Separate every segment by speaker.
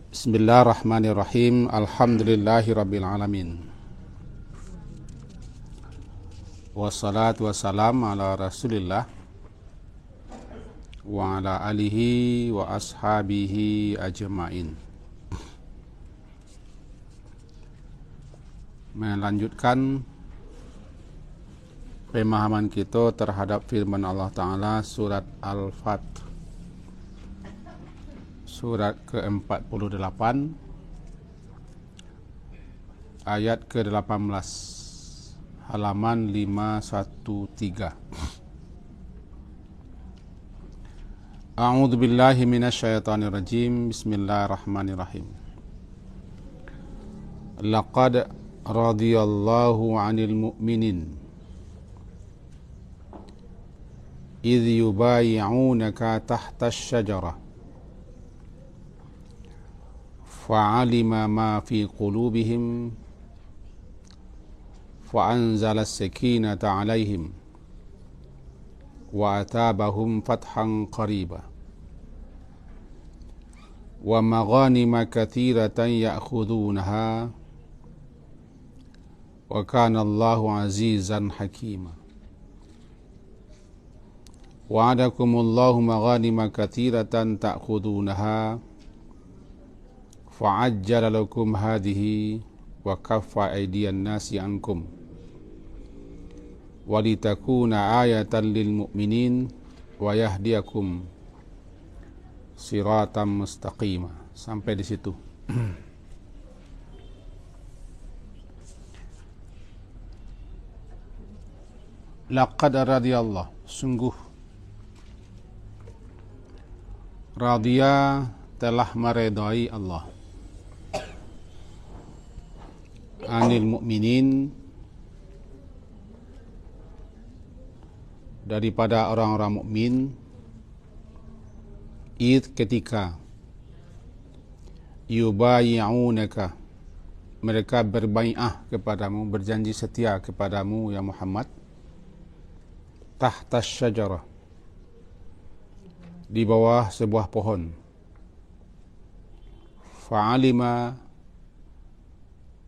Speaker 1: Bismillahirrahmanirrahim. Alhamdulillahirabbil alamin. Wassalatu wassalamu ala Rasulillah wa ala alihi wa ashabihi ajma'in. Melanjutkan pemahaman kita terhadap firman Allah Ta'ala surat Al-Fat, surat ke-48 ayat ke-18, halaman 513. A'udzu billahi minasyaitonir rajim. Bismillahirrahmanirrahim. Laqad radiyallahu 'anil mu'minin idh yubay'unaka tahta asy-syajarah fa'alima ma fi qulubihim fa'anzala as-sakinata 'alaihim wa atabahum fathan qariba wa maghanima katsiratan ya'khudunaha wa kana Allahu 'azizan hakima. Wa'adakumullahu maghanima katsiratan ta'khudunaha fa'ajjala lakum hadhihi wa kaffa aydiyan nasi ankum walitakuna ayatan lil mu'minin wa yahdiyakum siratan mustaqima. Sampai di situ. Laqad radiyallahu, sungguh radhiya telah meredai Allah, anil mu'minin, daripada orang-orang mukmin, id, ketika, yubayi'unaka, mereka berbai'ah kepadamu, berjanji setia kepadamu ya Muhammad, tahta syajarah, di bawah sebuah pohon. Fa'alima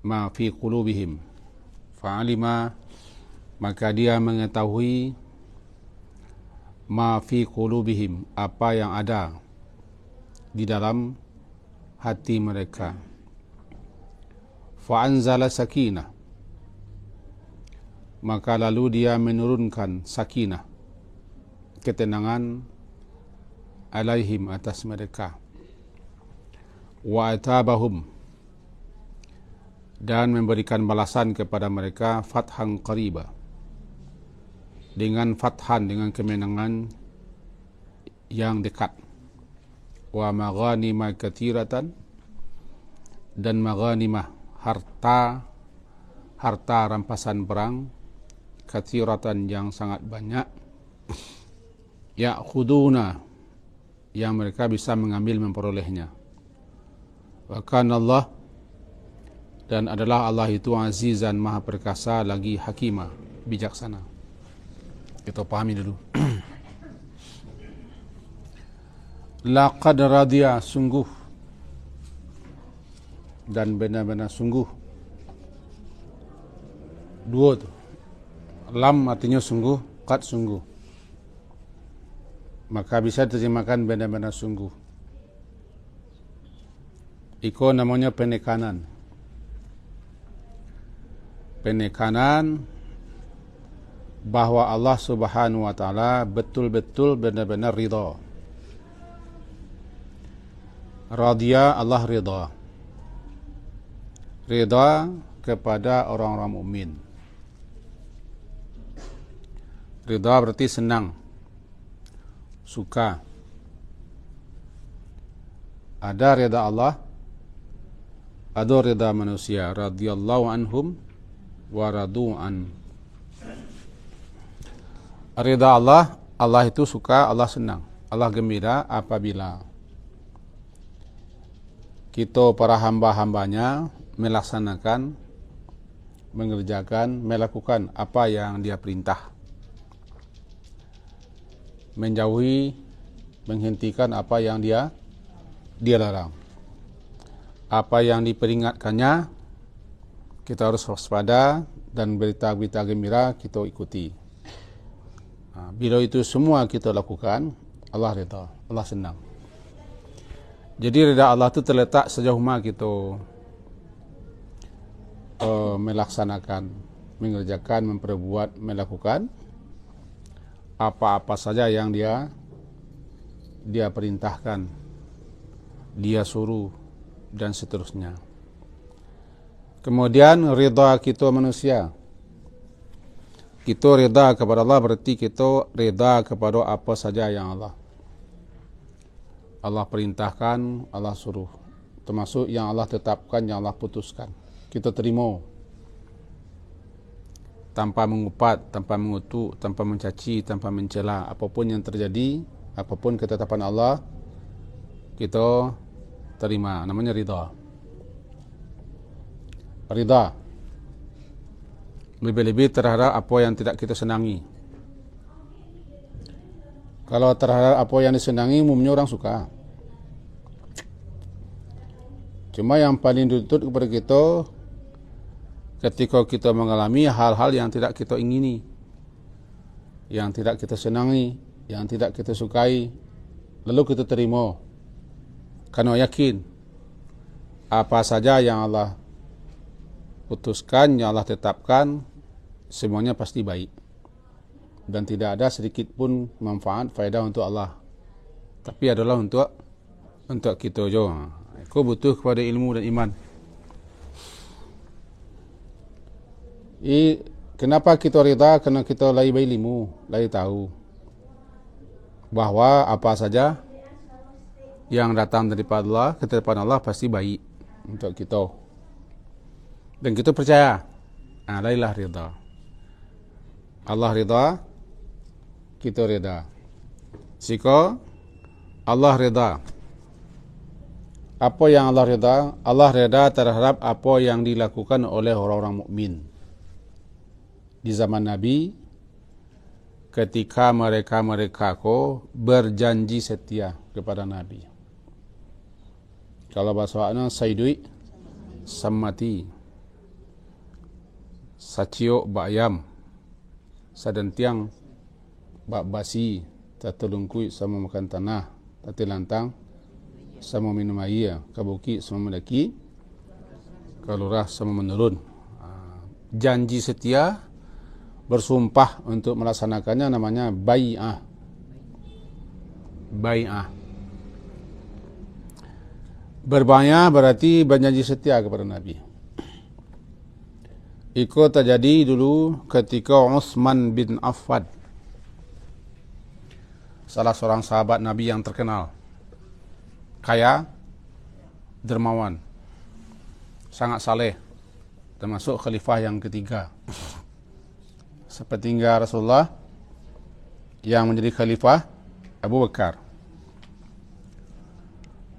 Speaker 1: ma fi qulubihim, fa'alima, maka dia mengetahui, ma fi qulubihim, apa yang ada di dalam hati mereka. Fa'anzala sakinah, maka lalu dia menurunkan sakinah, ketenangan, alaihim, atas mereka. Wa atabahum, dan memberikan balasan kepada mereka, fathan qariba, dengan fathan, dengan kemenangan yang dekat. Wa maghanima katsiratan, dan maghanimah, harta rampasan perang, katsiratan, yang sangat banyak, ya'khuduna, yang mereka bisa mengambil, memperolehnya. Wa kana Allah, dan adalah Allah itu azizan, maha perkasa, lagi hakimah, bijaksana. Kita pahami dulu. Laqad radiya, sungguh, dan benar-benar sungguh. Dua tu. Lam artinya sungguh, qad sungguh. Maka bisa diterjemahkan benar-benar sungguh. Iko namanya penekanan. Penekanan bahwa Allah Subhanahu wa Ta'ala betul-betul benar-benar ridha. Radhiya, Allah ridha. Ridha kepada orang-orang mukmin. Ridha berarti senang, suka. Ada ridha Allah, ada ridha manusia. Radhiyallahu anhum wa radu an. Ridha Allah, Allah itu suka, Allah senang, Allah gembira apabila kita para hamba-hambanya melaksanakan, mengerjakan, melakukan apa yang dia perintah, menjauhi, menghentikan apa yang dia larang. apa yang diperingatkannya kita harus waspada, dan berita-berita gembira kita ikuti. Bila itu semua kita lakukan, Allah redha, Allah senang. Jadi redha Allah itu terletak sejauh mana kita melaksanakan, mengerjakan, memperbuat, melakukan apa-apa saja yang dia perintahkan, dia suruh, dan seterusnya. Kemudian ridha kita manusia. Kita ridha kepada Allah berarti kita ridha kepada apa saja yang Allah perintahkan, Allah suruh. Termasuk yang Allah tetapkan, yang Allah putuskan. Kita terima. Tanpa mengupat, tanpa mengutuk, tanpa mencaci, tanpa mencela. Apapun yang terjadi, apapun ketetapan Allah, kita terima. Namanya ridha. Ridha. Lebih-lebih terhadap apa yang tidak kita senangi. Kalau terhadap apa yang disenangi, umumnya orang suka. Cuma yang paling dituntut kepada kita, ketika kita mengalami hal-hal yang tidak kita ingini, yang tidak kita senangi, yang tidak kita sukai, lalu kita terima. Karena yakin, apa saja yang Allah putuskan, yang Allah tetapkan, semuanya pasti baik. Dan tidak ada sedikit pun manfaat, faedah untuk Allah. Tapi adalah untuk kita juga. Kau butuh kepada ilmu dan iman. Kenapa kita rida? Kerana kita lagi berilmu, lagi tahu bahawa apa saja yang datang daripada Allah, ketetapan Allah pasti baik untuk kita. Dan kita percaya. Lailah rida. Allah rida, kita rida. Jika Allah rida, apa yang Allah rida? Allah rida terhadap apa yang dilakukan oleh orang-orang mukmin di zaman Nabi, ketika mereka berjanji setia kepada Nabi. Kalau bahasa Arabnya saidui samati, sacio bayam, sadentiang bak basi, tatulungkui sama makan tanah, tati lantang sama minum air, kabuki sama mendaki, kalurah sama menurun. Janji setia, bersumpah untuk melaksanakannya, namanya bai'ah. Bai'ah. Berbai'ah berarti berjanji setia kepada Nabi. Itu terjadi dulu ketika Utsman bin Affan, salah seorang sahabat Nabi yang terkenal, kaya, dermawan, sangat saleh, termasuk khalifah yang ketiga. Sepertinggal Rasulullah yang menjadi khalifah Abu Bakar.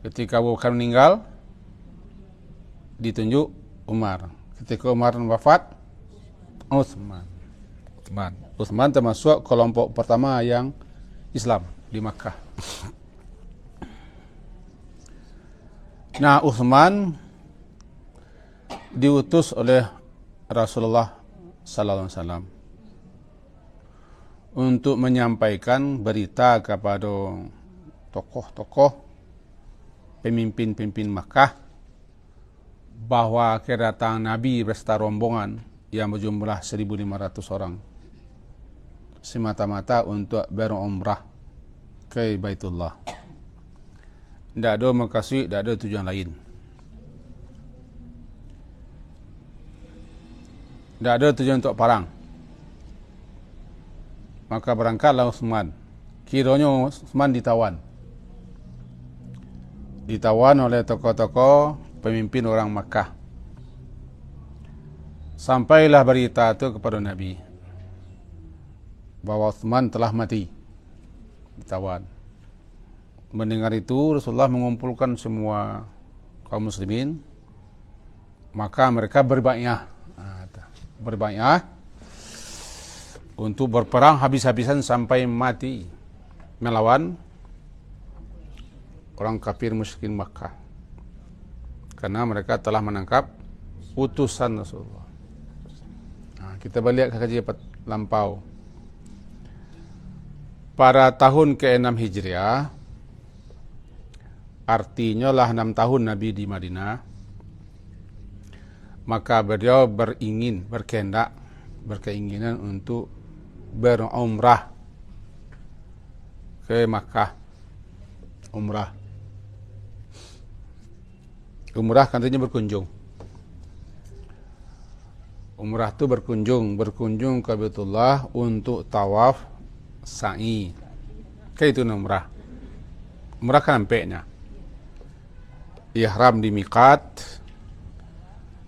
Speaker 1: Ketika Abu Bakar meninggal, ditunjuk Umar. Ketika Umar wafat, Utsman. Utsman termasuk kelompok pertama yang Islam di Makkah. Nah, Utsman diutus oleh Rasulullah sallallahu alaihi wasallam untuk menyampaikan berita kepada tokoh-tokoh, pemimpin-pemimpin Makkah, bahawa kedatangan Nabi beserta rombongan yang berjumlah 1.500 orang semata-mata untuk berumrah ke Baitullah. Tidak ada makasih, tidak ada tujuan lain. Tidak ada tujuan untuk perang. Maka berangkatlah Utsman. Kiranya Utsman ditawan. Ditawan oleh tokoh-tokoh pemimpin orang Makkah. Sampailah berita itu kepada Nabi bahawa Utsman telah mati. Ditawan. Mendengar itu, Rasulullah mengumpulkan semua kaum muslimin. Maka mereka berbai'ah. Berbai'ah untuk berperang habis-habisan sampai mati melawan orang kafir musyrikin Makkah. karena mereka telah menangkap utusan Rasulullah. Kita balik ke kaji lampau. Pada tahun ke-6 Hijriah, artinya lah 6 tahun Nabi di Madinah, maka beliau berkeinginan untuk berumrah ke Makkah. Umrah kan artinya berkunjung. Umrah itu berkunjung ke Baitullah untuk tawaf sa'i. Kayak itu umrah. Umrah kan nampaknya ihram di miqat,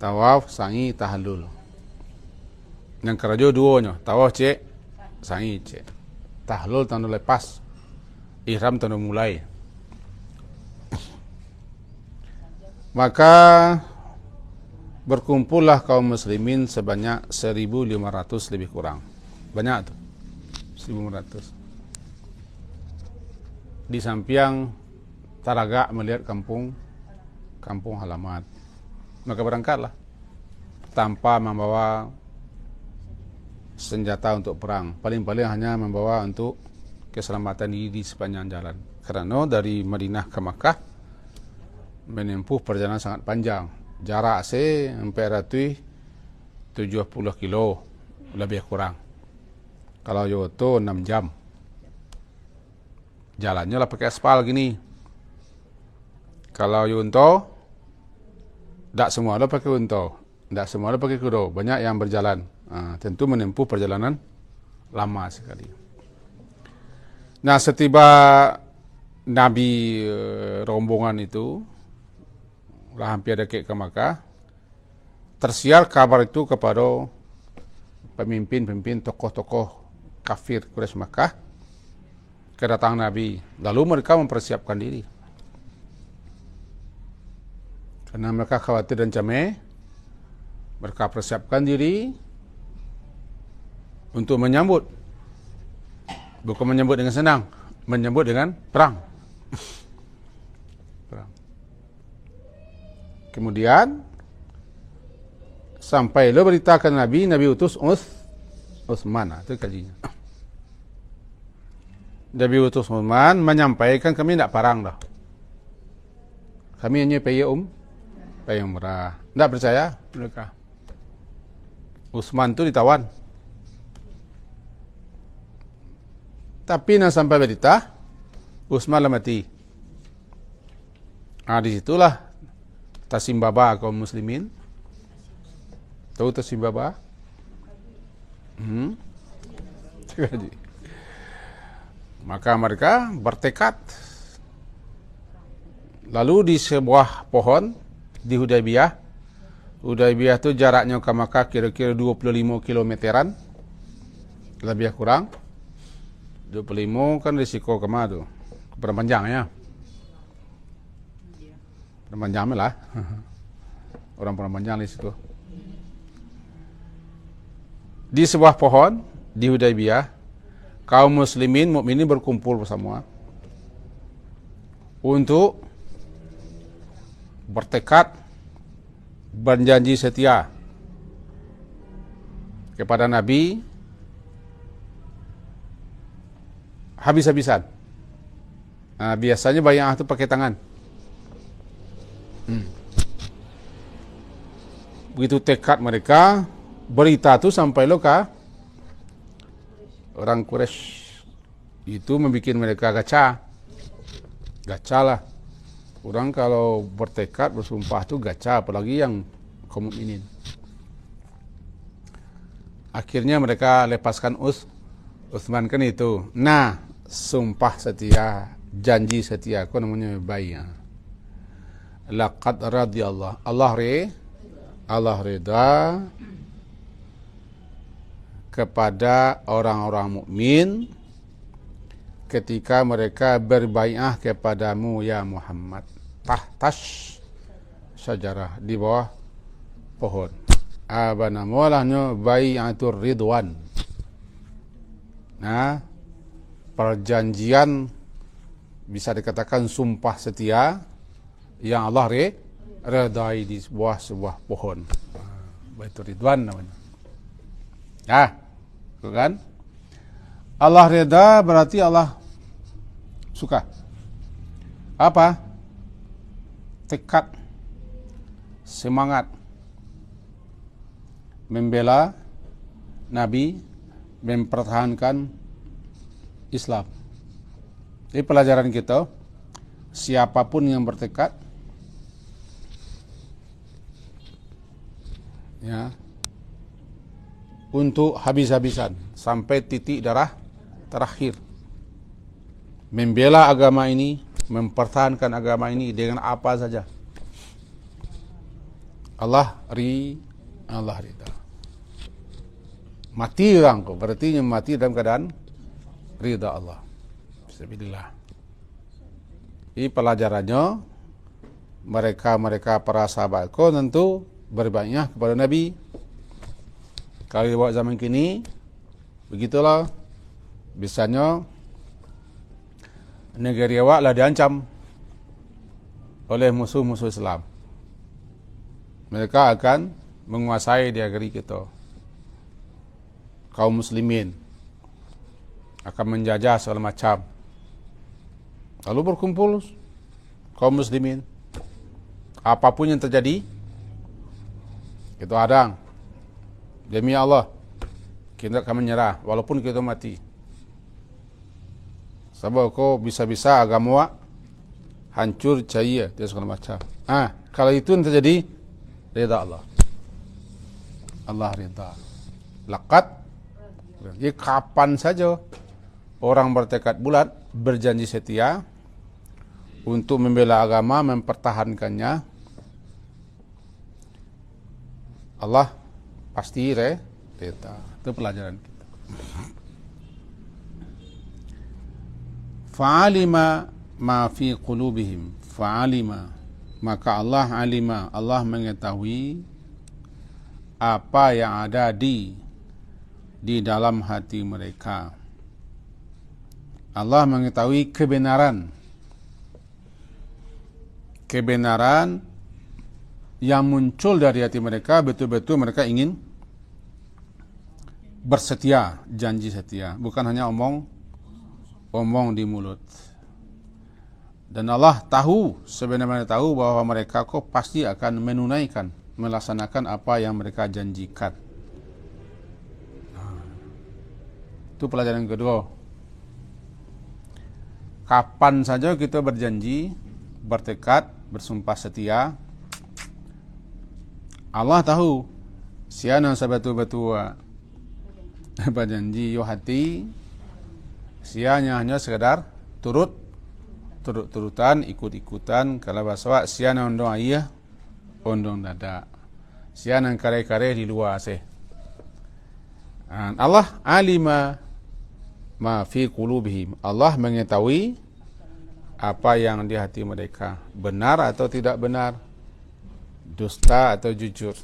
Speaker 1: tawaf sa'i tahallul. Yang kerajo duonya, tawaf cek, sa'i cek. Tahallul tahun lepas, ihram tahun mulai. Maka berkumpullah kaum muslimin sebanyak 1.500 lebih kurang. Banyak tuh, 1.500. Di samping Taraga melihat kampung halaman. Maka berangkatlah tanpa membawa senjata untuk perang. Paling-paling hanya membawa untuk keselamatan diri di sepanjang jalan. Karena dari Madinah ke Makkah menempuh perjalanan sangat panjang. Jarak sampai 70 kilo lebih kurang. Kalau itu 6 jam. Jalannya lah pakai aspal gini. Kalau unta, tak semua lo pakai unta, tak semua lo pakai kuda. Banyak yang berjalan. Tentu menempuh perjalanan lama sekali. Nah, setiba Nabi rombongan itu lah hampir dekat ke Makkah, tersiar kabar itu kepada pemimpin tokoh-tokoh kafir Quraisy Makkah kedatangan Nabi. Lalu mereka mempersiapkan diri karena mereka khawatir dan camai. Mereka persiapkan diri untuk menyambut, bukan menyambut dengan senang, menyambut dengan perang. Kemudian sampai lo beritakan Nabi utus Utsman. Itu kajinya. Nabi utus Utsman menyampaikan kami tidak perang dah. Kami hanya pergi umrah. Tidak percaya mereka. Utsman itu ditawan. Tapi nak sampai berita Utsman lah mati. Disitulah Tasim Baba kaum muslimin. Tahu Tasim Baba? Maka mereka bertekad. Lalu di sebuah pohon di Hudaybiyah. Hudaybiyah itu jaraknya ke Makkah kira-kira 25 kilometeran. Lebih kurang. 25 kan risiko kemana tu? Perpanjang ya. Perpanjang lah. Orang perpanjang di situ. Di sebuah pohon di Hudaybiyah, kaum muslimin mukminin berkumpul bersama untuk bertekad berjanji setia kepada Nabi habis-habisan. Biasanya bayang itu pakai tangan. Begitu tekad mereka, berita itu sampai loka orang Quraisy itu membuat mereka gacha lah. Orang kalau bertekad bersumpah itu gacha, apalagi yang kaum mukminin. Akhirnya mereka lepaskan Utsman kan itu. Nah, sumpah setia, janji setia, itu namanya bay'ah. Laqad radiyallahu Allah rida kepada orang-orang mukmin ketika mereka berbai'ah kepadamu ya Muhammad tahtash syajarah, di bawah pohon. Apa namanya? Bai'atur ridwan. Nah, perjanjian bisa dikatakan sumpah setia yang Allah redai di sebuah pohon. Baitur Ridwan namanya. Kan? Allah reda berarti Allah suka. Apa? Tekad, semangat membela Nabi, mempertahankan Islam. Jadi pelajaran kita, siapapun yang bertekad ya untuk habis-habisan sampai titik darah terakhir membela agama ini, mempertahankan agama ini dengan apa saja, Allah rida. Mati orang kok, berarti mati dalam keadaan rida Allah. Bismillah. Ini pelajarannya, mereka para sahabatku tentu berbanyak kepada Nabi. Kalau dibawa zaman kini, begitulah. Biasanya negeri awak lah diancam oleh musuh-musuh Islam. Mereka akan menguasai di negeri kita. Kaum muslimin akan menjajah segala macam. Lalu berkumpul kaum muslimin. Apapun yang terjadi, kita hadang. Demi Allah, kita akan menyerah walaupun kita mati. Sebab kau bisa-bisa agama hancur, cair, dia segala macam. Kalau itu yang terjadi, rida Allah. Allah rida. Laqad. Jadi kapan saja orang bertekad bulat, berjanji setia untuk membela agama, mempertahankannya, Allah pasti reda. Itu pelajaran kita. Fa'alima ma fi qulubihim. Fa'alima, maka Allah alima, Allah mengetahui apa yang ada di dalam hati mereka. Allah mengetahui kebenaran yang muncul dari hati mereka, betul-betul mereka ingin bersetia, janji setia, bukan hanya omong di mulut. Dan Allah tahu, sebenarnya tahu bahwa mereka kok pasti akan menunaikan, melaksanakan apa yang mereka janjikan. Itu pelajaran kedua. Kapan saja kita berjanji, bertekad, bersumpah setia, Allah tahu siana betul-betul berjanji yo hati, sianya hanya sekadar turut-turutan, ikut-ikutan. Kalau bahasa siana ondong ayah, ondong dada, siana kare-kare di luar seh. Allah alima ma fi qulubihim. Allah mengetahui apa yang di hati mereka, benar atau tidak benar, dusta atau jujur,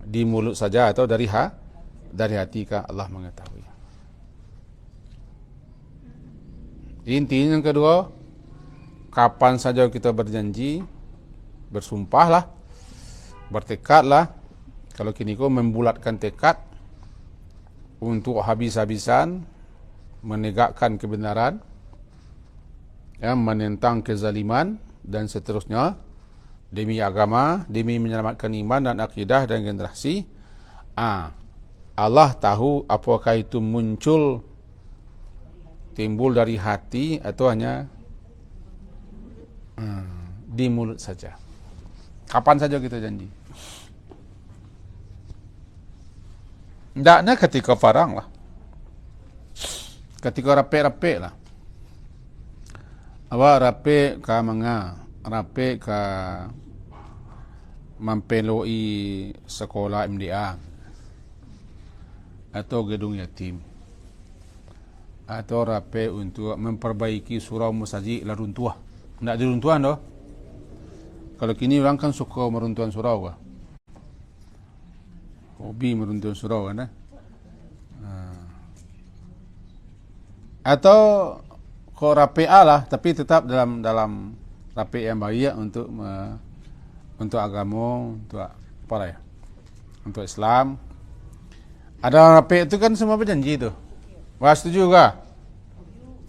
Speaker 1: di mulut saja atau dari hati kah, Allah mengetahui. Inti yang kedua, kapan saja kita berjanji, bersumpahlah, bertekadlah. Kalau kini kau membulatkan tekad untuk habis-habisan menegakkan kebenaran, menentang kezaliman dan seterusnya, demi agama, demi menyelamatkan iman dan akidah dan generasi. Allah tahu apakah itu muncul, timbul dari hati atau hanya di mulut saja. Kapan saja kita janji. Tidaknya ketika farang lah, ketika rapek-rapek lah. Awak rapek ke manga, rapek ke mempeloi sekolah MDA atau gedung yatim, atau rapek untuk memperbaiki surau masjid lah runtuh. Tidak ada runtuhan doh. Kalau kini orang kan suka meruntuhan surau lah. Hobi meruntuhan surau kan. Atau kau rapek lah, tapi tetap dalam rapek yang baik untuk untuk agama, untuk apa lah ya? Untuk Islam. Ada orang rapik tu kan semua berjanji tu. Wah, setuju ke?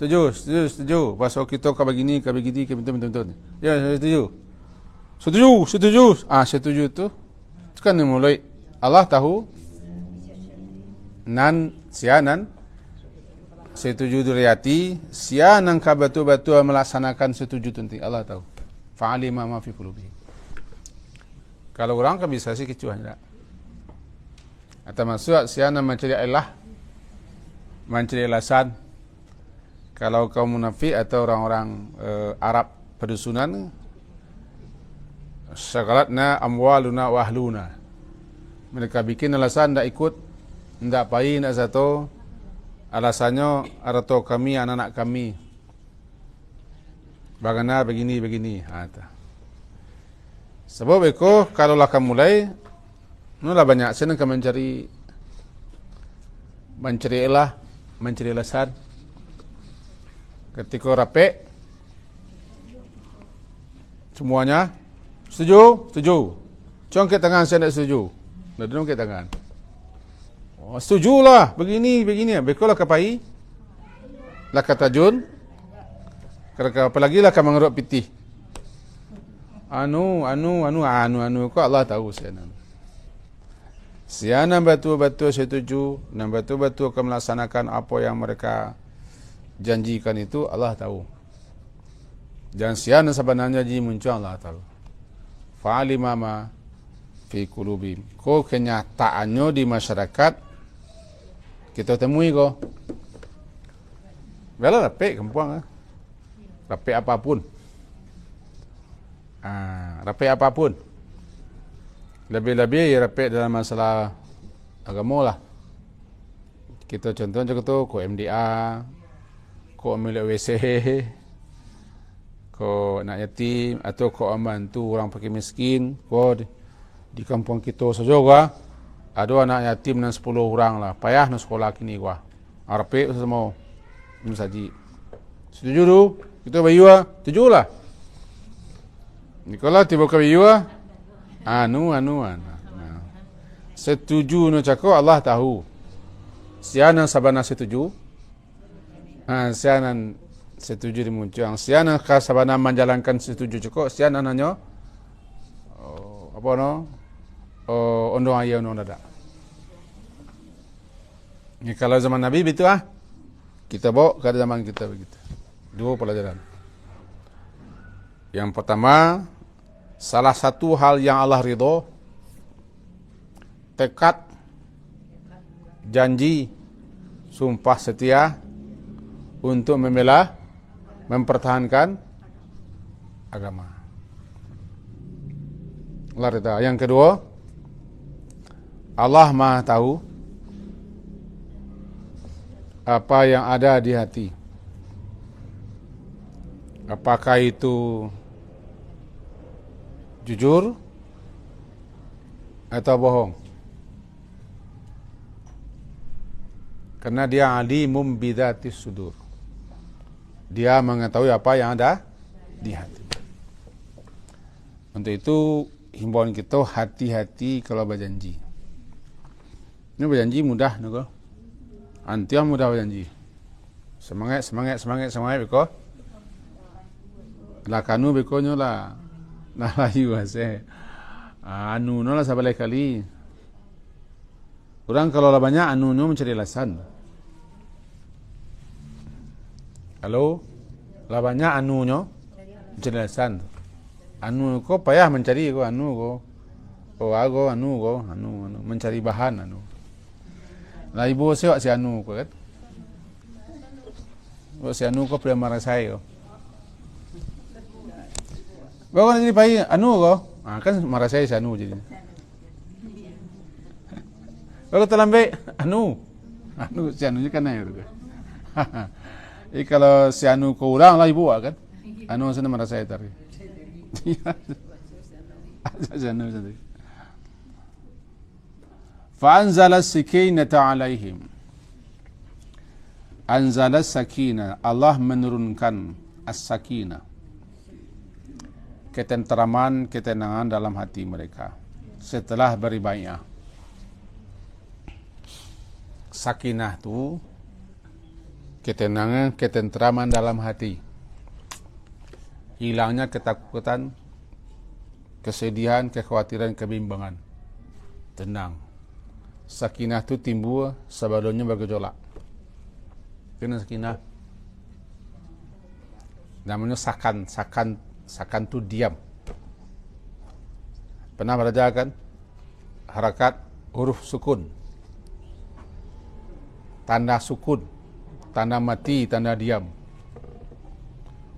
Speaker 1: Setuju. Pasal kita kau begini, betul. Ya, saya setuju. Setuju tu. Itu kan mulai Allah tahu sianan setuju duriyati, sianan ka betul-betul melaksanakan setuju tu nanti Allah tahu. Fa'alima ma fi qulubi. Kalau orang kan bisa sih kecuali tak. Atau maksud sianan mencari ilah, mencari alasan. Kalau kaum munafik atau orang-orang Arab pedusunan, syagalatna amwaluna wa ahluna. Mereka bikin alasan tak ikut, tak pai, tak satu. Alasannya harta kami, anak-anak kami. Bagaimana begini. Sebab itu kalau lah kamu mulai, nulah banyak senang kamu mencari alasan. Ketika rapik, semuanya setuju. Congkak tangan saya tak setuju. Dah congkak tangan. Oh, setujulah begini. Bekolah kapai. Lah kata Jun. Apa lagi lah kamu mengeruk pitih. Anu kau Allah tahu siana betul-betul setuju dan betul-betul akan melaksanakan apa yang mereka janjikan itu Allah tahu. Dan siana sebenarnya jadi muncul Allah tahu. Fa'alima ma fi qulubihim. Ko kenyataannya di masyarakat kita temui ko. Bela rapik kampung rapik apapun. Rapik apapun. Lebih-lebih rapik dalam masalah agama lah. Kita contohnya tu ko MDA, ko milik WC, ko anak yatim atau ko membantu orang fakir miskin. Ko di kampung kita saja ada anak yatim dan 10 orang lah. Payah nak sekolah kini gua. Rapik semua saji. Setuju tu? Kita bayu setuju lah. Kalau tiba ke bayu anu. Setuju no cakap Allah tahu. Sianan sabana setuju. Sianan setuju dimuncul. Sianan sabana menjalankan setuju cakap. Sianan hanya apa no? Ondong ayah ondong dada. Ni kalau zaman Nabi begitu kita bawa ke zaman kita begitu. 2 pelajaran. Yang pertama, salah satu hal yang Allah ridho, tekad, janji, sumpah setia untuk membela, mempertahankan agama. Allah ridho. Yang kedua, Allah Maha tahu apa yang ada di hati. Apakah itu jujur atau bohong? Karena dia alimum bidatis sudur. Dia mengetahui apa yang ada di hati. Untuk itu himbauan kita hati-hati kalau berjanji. Ini berjanji mudah nego. Antiah mudah berjanji. Semangat beko. Lah kanu beko nyola. Nah layu ase. Anu nola sabalai kali. Orang kalau lah banyak anu mencari alasan. Kalau lah banyak anu mencari alasan. Anu ko payah mencari ko anu ko. Anu mencari bahan anu. Lah ibu saya si anu ko kan. Si anu ko pernah marah saya ko. Bawa jadi pai anu ko. Kan marah saya si anu jadi. Bawa terlambat anu si anu kan air ko. Kalau si anu ko ulang lah ibu kan. Anu sana marah saya tadi. Anu tadi. Fa'anzala as-sakinata 'alaihim. Anzala as-sakinah, Allah menurunkan as-sakinah, ketenteraman, ketenangan dalam hati mereka setelah beribadah. Sakinah tu ketenangan, ketenteraman dalam hati. Hilangnya ketakutan, kesedihan, kekhawatiran, kebimbangan. Tenang. Sakinah tu timbul sebelumnya bergejolak. Kena sakinah. Namanya sakan tu diam. Pernah belajar kan? Harakat huruf sukun. Tanda sukun. Tanda mati, tanda diam.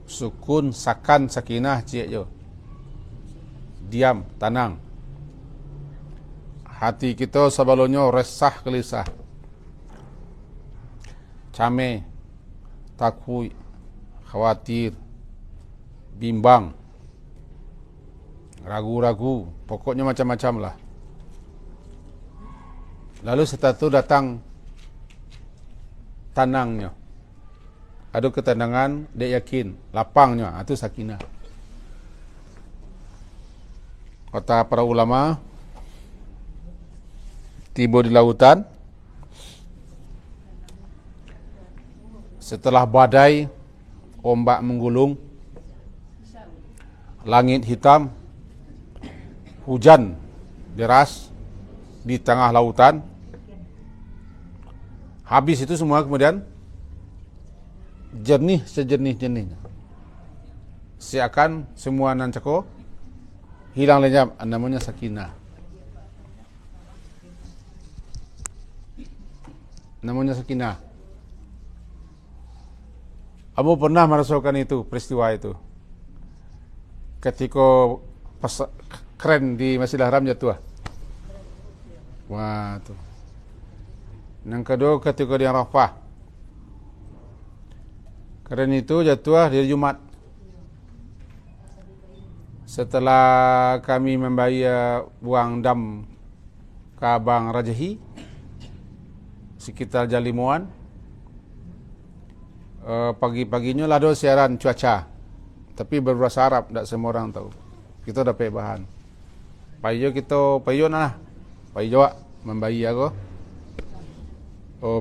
Speaker 1: Sukun, sakan, sakinah, cik je. Diam, tenang. Hati kita sebelumnya resah, gelisah. Cameh, takut, khawatir, bimbang, ragu-ragu, pokoknya macam-macam lah. Lalu setelah itu datang tenangnya. Ada ketenangan, dia yakin, lapangnya, itu sakinah. Kata para ulama, tiba di lautan, setelah badai, ombak menggulung, langit hitam, hujan deras di tengah lautan. Habis itu semua kemudian jernih sejernih-jernihnya. Seakan semua nancako hilang lenyap, namanya sakinah. Namanya sakinah. Kamu pernah merasakan itu, peristiwa itu? Ketika keren di Masjidil Haram jatuh. Wah, tu. Yang kedua ketika di Arafah. Keren itu jatuh di Jumat. Setelah kami membayar buang dam ke Abang Rajahi sekitar jam 5-an, pagi-paginya lah ada siaran cuaca, tapi berbahasa Arab, tak semua orang tahu. Kita dapat bahan. Payo nah, payo membayar aku.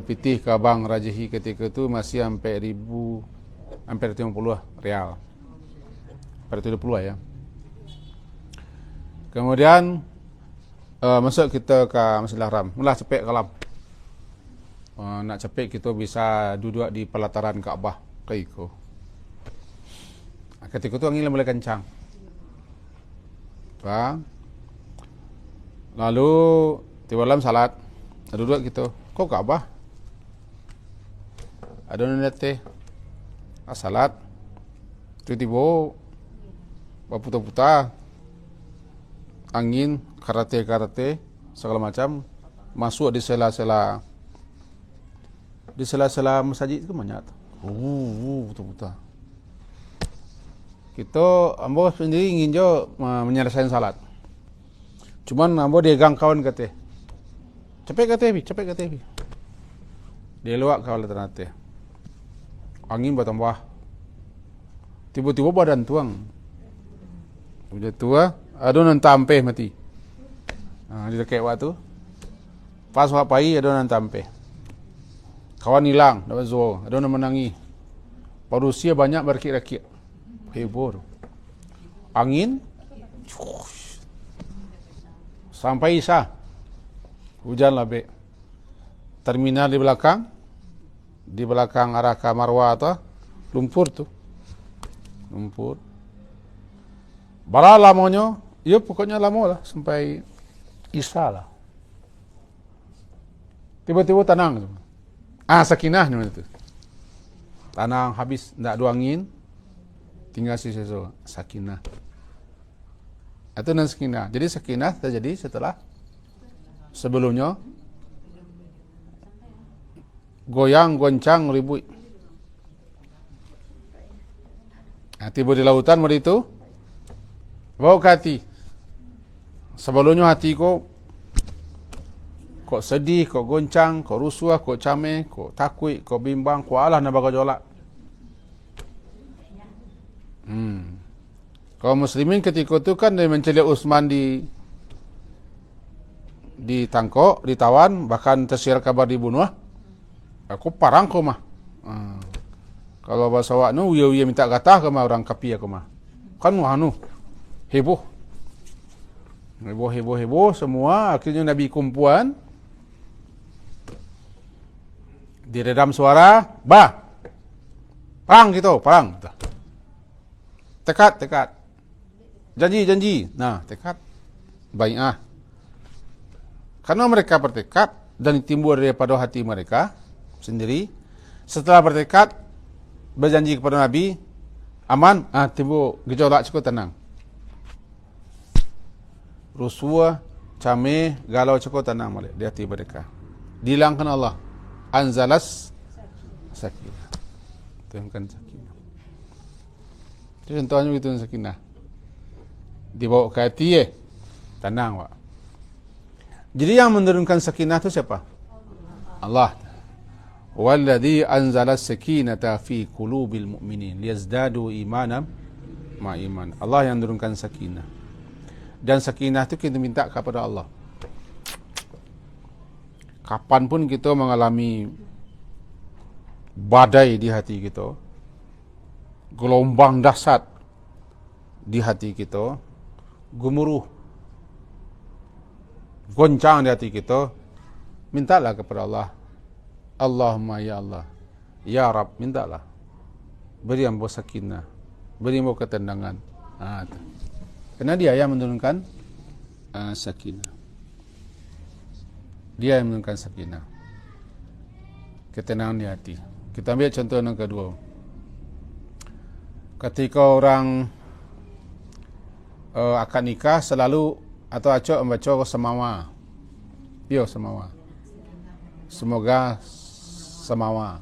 Speaker 1: Pitih ke Abang Rajahi ketika itu masih sampai hampir 50 rial. Hampir 70 ya. Kemudian masuk kita ke Masjidil Haram. Mula cepet kalam. Nak cepet kita bisa duduk di pelataran Kaabah. Keiko. Ketika itu angin mulai kencang. Lalu tiba malam salat. Duduk kita. Kok Kaabah? Ada nanya teh. Salat. Tiba-tiba berputar-putar. Angin, karate, segala macam masuk di sela-sela masjid itu banyak. Putar-putar. Kita ambo sendiri ingin jo menyelesaikan salat. Cuman ambo dia gang kawan kata. Cepet kata bi. Dia luak kawan ternate. Angin bertambah. Tiba-tiba badan tuang. Udah tua, ada nan tampeh mati. Di dekat waktu. Pas wapai ada nan tampeh. Kawan hilang, dapat zo, ada nan menangi. Manusia banyak berkik-rekik. Heboh. Angin sampai Isya. Hujan lebih. Terminal di belakang arah ke Marwah atau lumpur tu. Lumpur. Bara lamanya, ya pokoknya lama lah sampai Isya lah. Tiba-tiba tenang. Sakinah namanya itu. Tenang habis, tidak ada angin, tinggal sisa sakinah. Itu nan sakinah. Jadi sakinah terjadi setelah sebelumnya goyang, goncang, ribut. Tiba di lautan waktu itu. Bawa ke hati. Sebelumnya hati kok sedih, kok goncang, kok rusuh, kok cameh, kok takut, kok bimbang, kok alah nak baga jolak. Kaum muslimin ketika itu kan dia mencelik Utsman ditangkap, ditawan, bahkan tersiar kabar dibunuh. Aku parang ko mah. Kalau bahasa awak nu uya minta gatah ke mah orang kapi aku mah. Kan anu heboh. Heboh semua, akhirnya Nabi kumpulan diredam suara, perang gitu, perang. Tekad. Janji. Nah, tekad. Bai'ah. Karena mereka bertekad dan timbul daripada hati mereka sendiri. Setelah bertekad, berjanji kepada Nabi, aman, timbul gejolak cukup tenang. Rusuh, cameh, galau cukup tenang balik di hati mereka. Dilangkan Allah. Anzalas sakinah. Turunkan sakinah. Itu contohnya gitu sakinah. Dibawa ke hati tenang, Pak. Jadi yang menurunkan sakinah itu siapa? Allah. Walladzi anzala sakinata fi qulubil mu'minin liyazdadu imanan ma iman. Allah yang menurunkan sakinah. Dan sakinah itu kita minta kepada Allah. Kapanpun kita mengalami badai di hati kita, gelombang dahsyat di hati kita, gemuruh, goncang di hati kita, mintalah kepada Allah. Allahumma ya Allah, ya Rabb, mintalah. Beri hamba sakinah, beri hamba ketenangan. Karena dia yang menurunkan sakinah. Dia yang menurunkan sakinah, ketenangan di hati. Kita ambil contoh yang kedua. Ketika orang akan nikah, selalu atau acok membaca semawa. Semawa. Semoga semawa.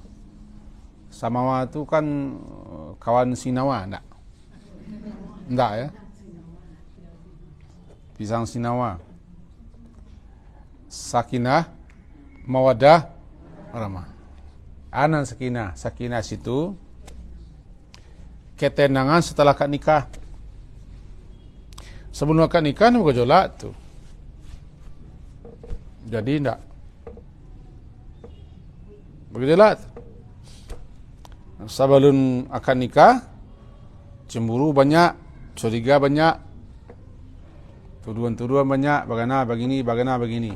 Speaker 1: Samawa itu kan kawan sinawa, enggak? Enggak ya? Pisang sinawa. Sakinah, mawadah, rahmah. Anan sakinah. Sakinah situ ketenangan setelah akad nikah. Sebelum akad nikah ni bergejolak tu. Jadi enggak bergejolak. Sebelum akad nikah cemburu banyak, curiga banyak, tuduhan-tuduhan banyak, bagaimana begini.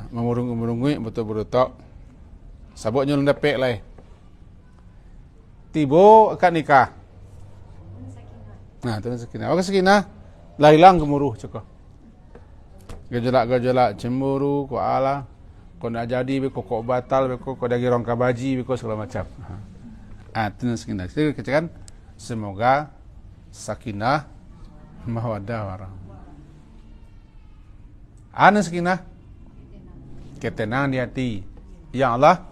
Speaker 1: Memurung-murungi betul-betul sabuknya lendepek lah. Tiba akad nikah. Nah, tu sakinah. Apa sakinah? Lah hilang gemuruh cukup. Gejolak cemburu, ko ala, ko nak jadi be ko batal be ko dah girong kabaji be ko segala macam. Tu sakinah. Kita katakan semoga sakinah mawaddah warahmah. Ana sakinah ketenangan di hati yang Allah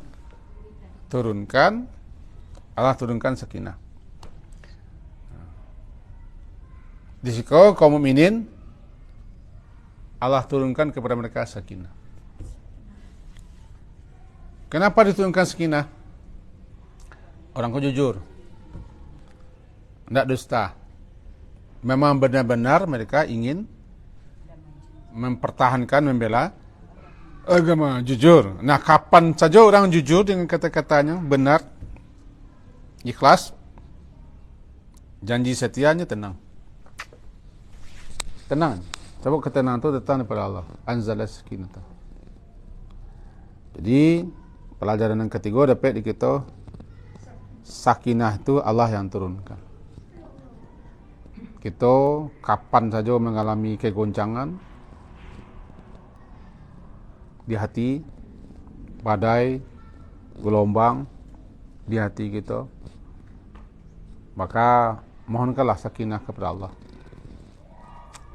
Speaker 1: turunkan sakinah. Di situ kaum mukminin Allah turunkan kepada mereka sakinah. Kenapa diturunkan sakinah? Orang kau jujur, tidak dusta. Memang benar-benar mereka ingin mempertahankan, membela agama, jujur. Nah, kapan saja orang jujur dengan kata-katanya, benar, ikhlas, janji setianya, tenang. Sebab ketenangan itu datang daripada Allah. Anzala sakinata. Jadi pelajaran yang ketiga dapat di kita, sakinah itu Allah yang turunkan. Kita kapan saja mengalami kegoncangan di hati, badai, gelombang di hati kita, maka mohonkanlah sakinah kepada Allah.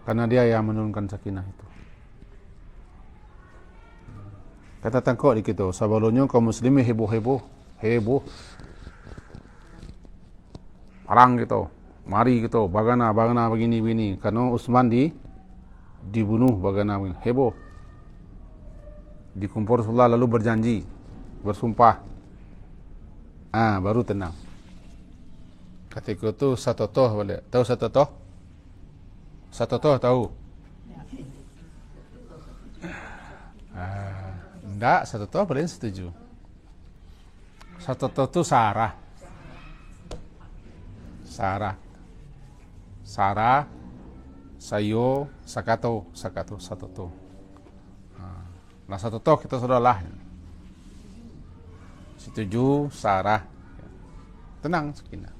Speaker 1: Karena dia yang menurunkan sakinah itu. Kata tangkok di kita, sebelumnya kaum muslimin heboh. Perang gitu. Mari gitu, bagaimana begini. Karena Utsman dibunuh, bagaimana heboh. Dikumpul Rasulullah lalu berjanji, bersumpah. Baru tenang. Ketika tu satotoh boleh. Tahu satotoh? Satotoh tahu? Enggak, satotoh paling setuju. Satotoh tu Sarah. Sarah. Sarah, Sayo, Sakato, satotoh. Nah satotoh kita sudahlah. Setuju, Sarah. Tenang, sakinah.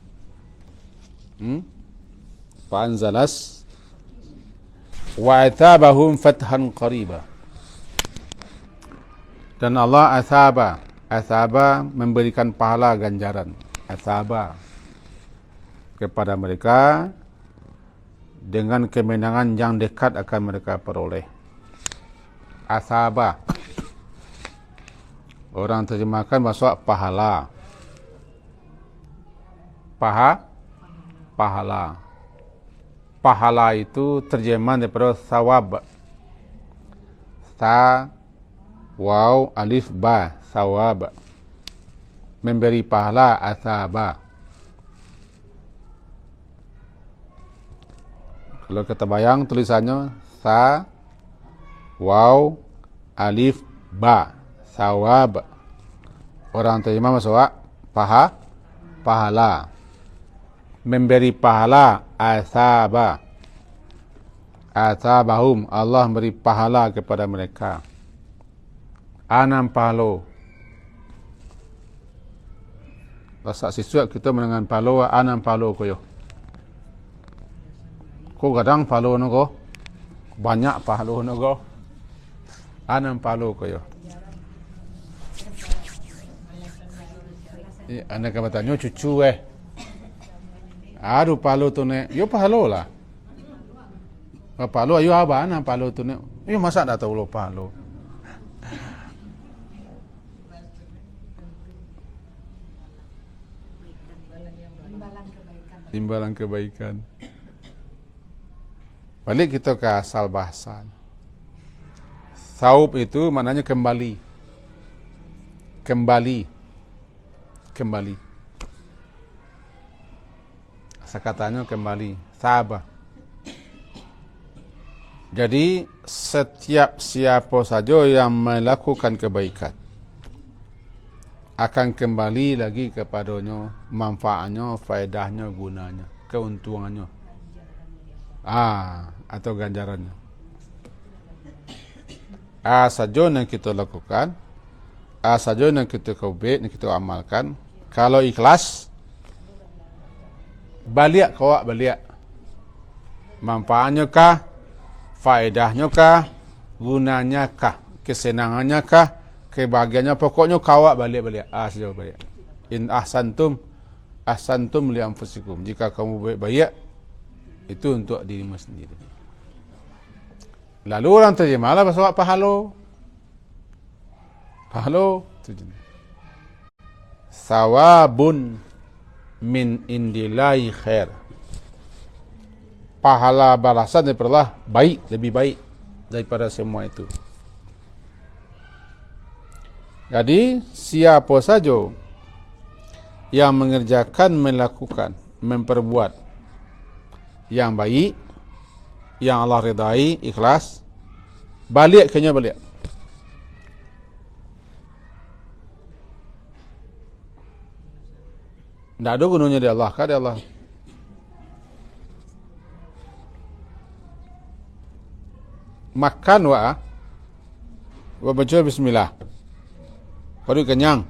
Speaker 1: Fa'anzalas wa atabahum fathan qariba. Dan Allah asaba memberikan pahala ganjaran, asaba kepada mereka dengan kemenangan yang dekat akan mereka peroleh. Asaba, orang terjemahkan maksud pahala. Pahala. Pahala itu terjemahan daripada sawab. Waw, alif, ba, sawab. Memberi pahala, asaba. Kalau kita bayang tulisannya, waw, alif, ba, sawab. Orang terjemah maksud pahala. Memberi pahala, asaba. Asabahum, Allah memberi pahala kepada mereka. Anam palo. Rasa siswa kita mendengar palo, anam palo koyo. Ko kadang palo no ko. Banyak palo no ko. Anam palo koyo. Anak katanya cucu Aduh palo tu ne. Yo palo lah. Palo ayo apa anam palo tu ne. Yo masa dah tahu lo palo. Timbalan kebaikan. Balik kita ke asal bahasa. Saub itu maknanya kembali. Katanya kembali. Sabah. Jadi setiap siapa saja yang melakukan kebaikan akan kembali lagi kepadanya manfaatnya, faedahnya, gunanya, keuntungannya. Atau ganjarannya. Saja yang kita lakukan, saja yang kita kebaikan, yang kita amalkan, kalau ikhlas, balik. Manfaatnya kah? Faedahnya kah? Gunanya kah? Kesenangannya kah? Kebahagiaannya, pokoknya kawak balik. Sejauh balik. In ahsantum li anfusikum. Jika kamu baik, itu untuk dirimu sendiri. Lalu orang terjemahlah bahasa pahalo. Sawabun min indillahi khair. Pahala balasan daripada Allah baik, lebih baik daripada semua itu. Jadi siapa saja yang mengerjakan, melakukan, memperbuat yang baik, yang Allah redai, ikhlas, balik. Tak ada gunanya di Allah. Kan di Allah. Makan baca bismillah. Perut kenyang.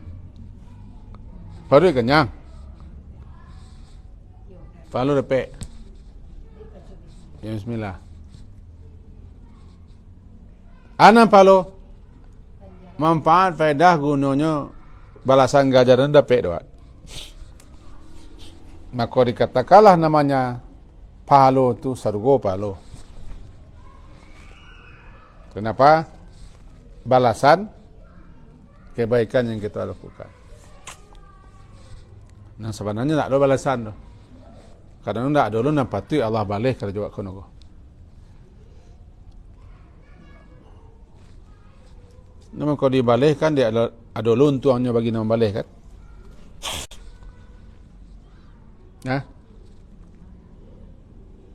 Speaker 1: Palu repek. Ya bismillah. Anam palu. Manfaat, faedah, gunanya, balasan ganjaran dapat doa. Maka dikatakanlah namanya palu tu sargo palu. Kenapa? Balasan kebaikan yang kita lakukan. Nah sebenarnya tak ada balasan tu. Kadang tak ada lu nampak tu Allah balik kalau jawab kono. Namun kalau dibalik kan dia ada lu untuknya bagi nama balik kan. Nah,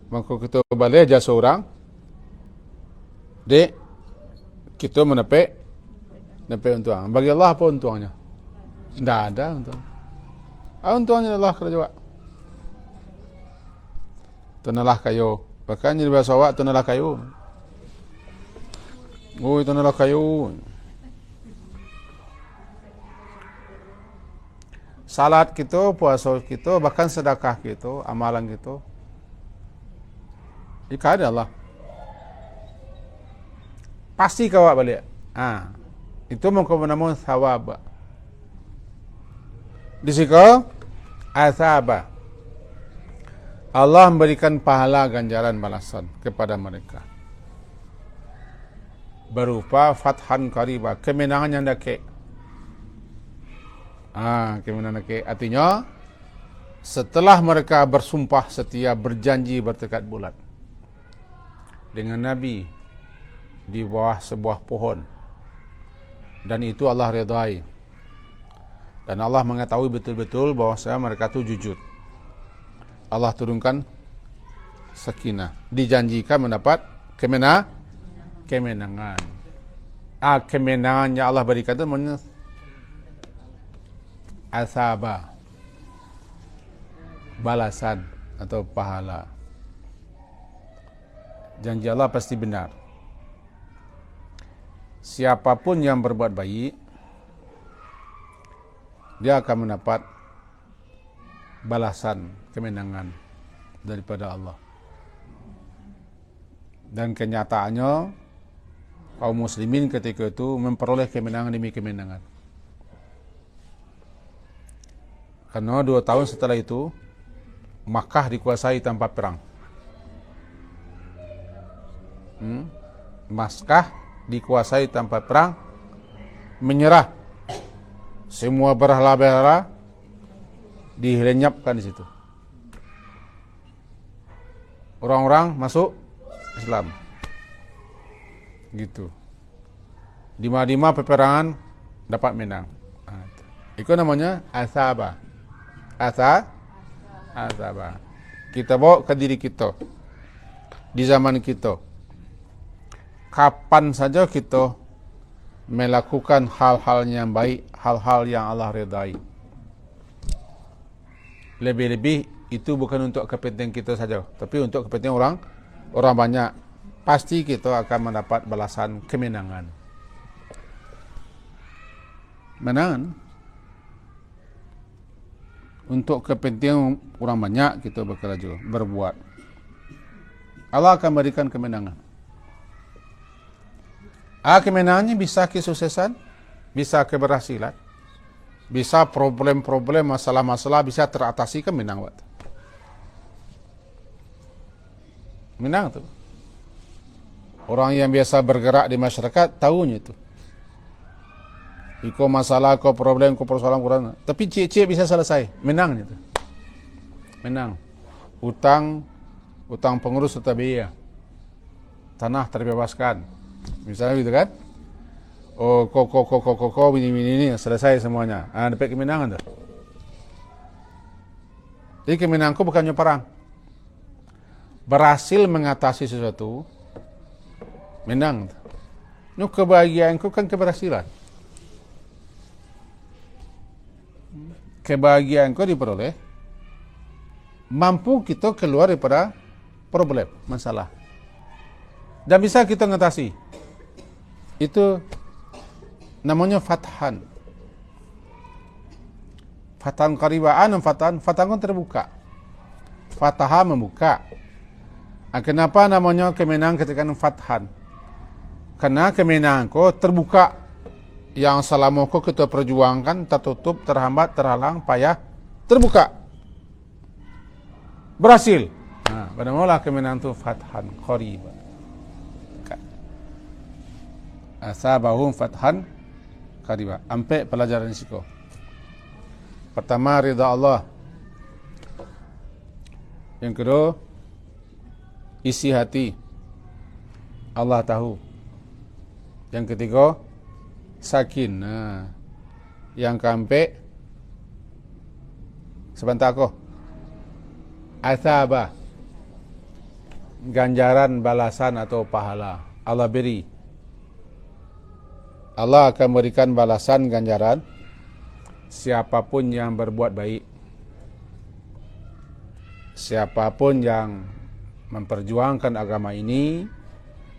Speaker 1: maka kita balik aja seorang, dek, kita menepek untuang. Bagi Allah apa untuangnya? Tidak ada untuang. Untuangnya Allah kalau jawab. Tunalah kayu. Bahkan jadi bahasa awak tunalah kayu. Oh, tunalah kayu. Salat kita, puasa kita, bahkan sedekah kita, amalan kita, ikat Allah. Pasti kau balik. Itu mengkomenamo thawab. Di situ asaba. Allah memberikan pahala ganjaran balasan kepada mereka berupa fathan qariba, kemenangan yang dekat. Kemenangan dekat artinya setelah mereka bersumpah setia, berjanji bertekad bulat dengan Nabi di bawah sebuah pohon, dan itu Allah redai, dan Allah mengetahui betul-betul bahawa mereka itu jujur. Allah turunkan sakinah, dijanjikan mendapat kemenangan. Kemenangan yang Allah berikan itu namanya asaba, balasan atau pahala. Janji Allah pasti benar. Siapapun yang berbuat baik, dia akan mendapat balasan, kemenangan daripada Allah. Dan kenyataannya kaum muslimin ketika itu memperoleh kemenangan demi kemenangan. Karena 2 tahun setelah itu Makkah dikuasai tanpa perang. Makkah dikuasai tanpa perang, menyerah. Semua berhala-berhala dilenyapkan di situ. Orang-orang masuk Islam. Gitu. Di mana peperangan dapat menang. Itu namanya asaba. Asaba. Kita bawa ke diri kita. Di zaman kita. Kapan saja kita melakukan hal-hal yang baik, hal-hal yang Allah redai. Lebih-lebih itu bukan untuk kepentingan kita saja, tapi untuk kepentingan orang banyak. Pasti kita akan mendapat balasan kemenangan. Menangan. Untuk kepentingan orang banyak kita bekerja, berbuat. Allah akan berikan kemenangan. Kemenangannya bisa kesuksesan, bisa keberhasilan, bisa problem-problem, masalah-masalah bisa teratasi, kan menang waktu. Menang tu. Orang yang biasa bergerak di masyarakat tahunya itu. Iko masalah, ko problem, ko persoalan. Tapi cik-cik bisa selesai, menang itu. Menang. Utang pengurus tetap biaya. Tanah terbebaskan. Misalnya gitu kan? Oh, kok ini selesai semuanya. Dapat kemenangan tu. Jadi kemenanganku bukannya perang. Berhasil mengatasi sesuatu, menang. Ini kebahagiaanku kan keberhasilan. Kebahagiaanku diperoleh mampu kita keluar daripada problem, masalah. Dan bisa kita mengatasi. Itu namanya fathan. Fathan qaribaan, fathan kan terbuka. Fataha membuka. Kenapa namanya kemenangan ketika fathan? Karena kemenangan kau terbuka. Yang selama kau kita perjuangkan tertutup, terhambat, terhalang, payah, terbuka. Berhasil. Pada mula kemenangan itu fathan qariba. Asabahum fathan qariba. Ampe pelajaran risiko. Pertama, ridha Allah. Yang kedua, isi hati. Allah tahu. Yang ketiga, sakin. Yang keempat, sebentar kau. Athaba, ganjaran, balasan atau pahala. Allah beri. Allah akan berikan balasan, ganjaran siapapun yang berbuat baik, siapapun yang memperjuangkan agama ini,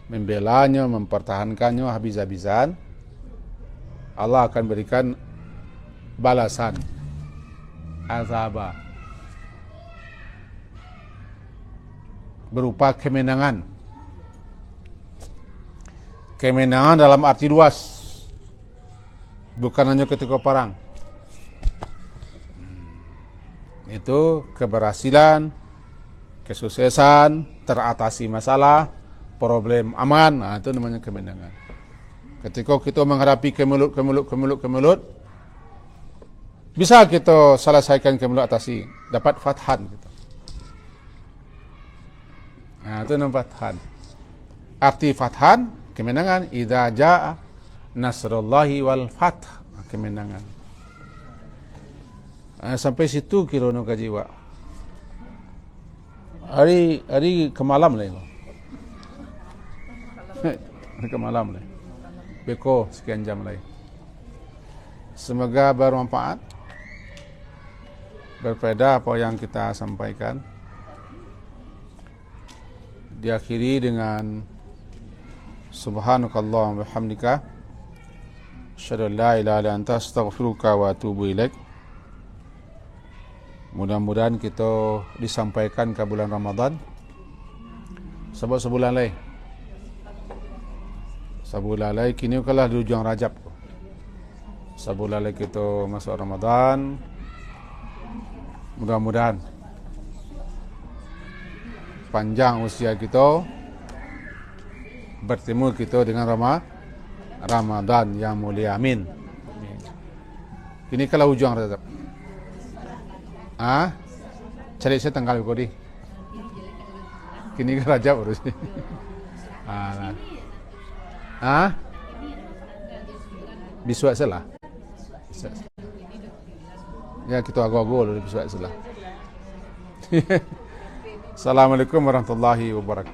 Speaker 1: membelanya, mempertahankannya habis-habisan, Allah akan berikan balasan. Azaba, berupa kemenangan. Kemenangan dalam arti luas, bukan hanya ketika perang. Itu keberhasilan, kesuksesan, teratasi masalah, problem aman. Nah, itu namanya kemenangan. Ketika kita menghadapi kemelut, bisa kita selesaikan kemelut, atasi, dapat fathan gitu. Nah, itu namanya fathan. Arti fathan, kemenangan. Idza jaa nasrullahi wal fath, kemenangan. Sampai situ kira nak kaji wak. Hari ke malam lah. Hari ke malam lah. Beko sekian jam lagi. Semoga bermanfaat, berfaedah apa yang kita sampaikan. Diakhiri dengan subhanakallahumma wa bihamdika asyhadu an la ilaha illa anta astaghfiruka wa atubu ilaik. Mudah-mudahan kita disampaikan ke bulan Ramadan. Sebab sebulan lagi. Sebulan lagi kini kalah di ujung Rajab. Sebulan lagi kita masuk Ramadan. Mudah-mudahan panjang usia kita, bertemu kita dengan Ramadan yang mulia. Amin. Kini kalah ujung Rajab. Cari saya tanggal kau di. Kini kan Rajab urus. Biswak salah. Ya kita agak-agak dulu biswak salah. Assalamualaikum warahmatullahi wabarakatuh.